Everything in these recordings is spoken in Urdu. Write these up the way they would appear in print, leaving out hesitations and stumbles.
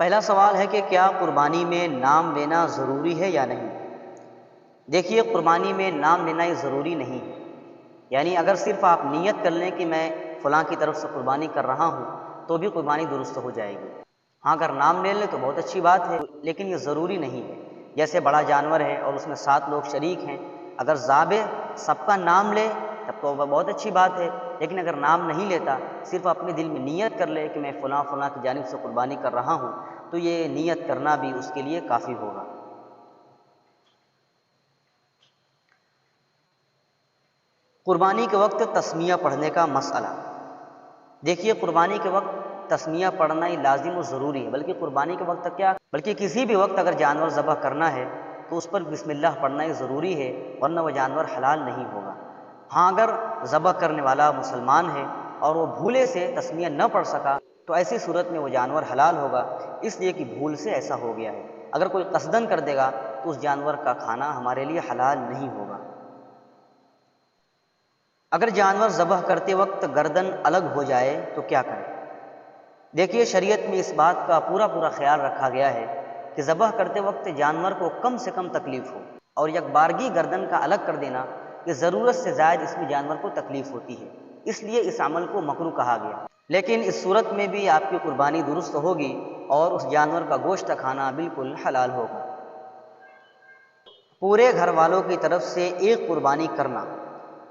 پہلا سوال ہے کہ کیا قربانی میں نام لینا ضروری ہے یا نہیں؟ دیکھیے، قربانی میں نام لینا یہ ضروری نہیں ہے، یعنی اگر صرف آپ نیت کر لیں کہ میں فلاں کی طرف سے قربانی کر رہا ہوں تو بھی قربانی درست ہو جائے گی۔ ہاں، اگر نام لے لیں تو بہت اچھی بات ہے، لیکن یہ ضروری نہیں ہے۔ جیسے بڑا جانور ہے اور اس میں 7 لوگ شریک ہیں، اگر ذابح سب کا نام لے تب تو وہ بہت اچھی بات ہے، لیکن اگر نام نہیں لیتا، صرف اپنے دل میں نیت کر لے کہ میں فلاں فلاں کی جانب سے قربانی کر رہا ہوں، تو یہ نیت کرنا بھی اس کے لیے کافی ہوگا۔ قربانی کے وقت تسمیہ پڑھنے کا مسئلہ۔ دیکھیے، قربانی کے وقت تسمیہ پڑھنا ہی لازم و ضروری ہے، بلکہ کسی بھی وقت اگر جانور ذبح کرنا ہے تو اس پر بسم اللہ پڑھنا ہی ضروری ہے، ورنہ وہ جانور حلال نہیں ہوگا۔ ہاں، اگر ذبح کرنے والا مسلمان ہے اور وہ بھولے سے تسمیہ نہ پڑھ سکا تو ایسی صورت میں وہ جانور حلال ہوگا، اس لیے کہ بھول سے ایسا ہو گیا ہے۔ اگر کوئی قصدن کر دے گا تو اس جانور کا کھانا ہمارے لیے حلال نہیں ہوگا۔ اگر جانور ذبح کرتے وقت گردن الگ ہو جائے تو کیا کریں؟ دیکھیے، شریعت میں اس بات کا پورا خیال رکھا گیا ہے کہ ذبح کرتے وقت جانور کو کم سے کم تکلیف ہو، اور یک بارگی گردن کا الگ کر دینا کہ ضرورت سے زائد اس میں جانور کو تکلیف ہوتی ہے، اس لیے اس عمل کو مکروہ کہا گیا۔ لیکن اس صورت میں بھی آپ کی قربانی درست ہوگی اور اس جانور کا گوشت کھانا بالکل حلال ہوگا۔ پورے گھر والوں کی طرف سے ایک قربانی کرنا۔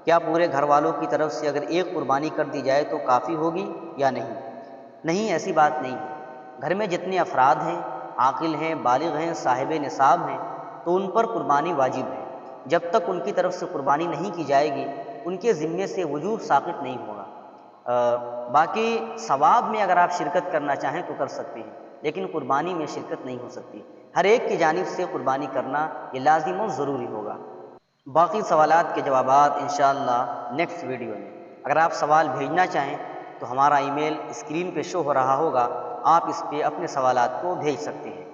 کیا پورے گھر والوں کی طرف سے اگر ایک قربانی کر دی جائے تو کافی ہوگی یا نہیں؟ نہیں، ایسی بات نہیں ہے۔ گھر میں جتنے افراد ہیں، عاقل ہیں، بالغ ہیں، صاحب نصاب ہیں، تو ان پر قربانی واجب ہے۔ جب تک ان کی طرف سے قربانی نہیں کی جائے گی، ان کے ذمے سے وجوب ساقط نہیں ہوگا۔ باقی ثواب میں اگر آپ شرکت کرنا چاہیں تو کر سکتے ہیں، لیکن قربانی میں شرکت نہیں ہو سکتی۔ ہر ایک کی جانب سے قربانی کرنا یہ لازم و ضروری ہوگا۔ باقی سوالات کے جوابات انشاءاللہ نیکسٹ ویڈیو میں۔ اگر آپ سوال بھیجنا چاہیں تو ہمارا ای میل اسکرین پہ شو ہو رہا ہوگا، آپ اس پہ اپنے سوالات کو بھیج سکتے ہیں۔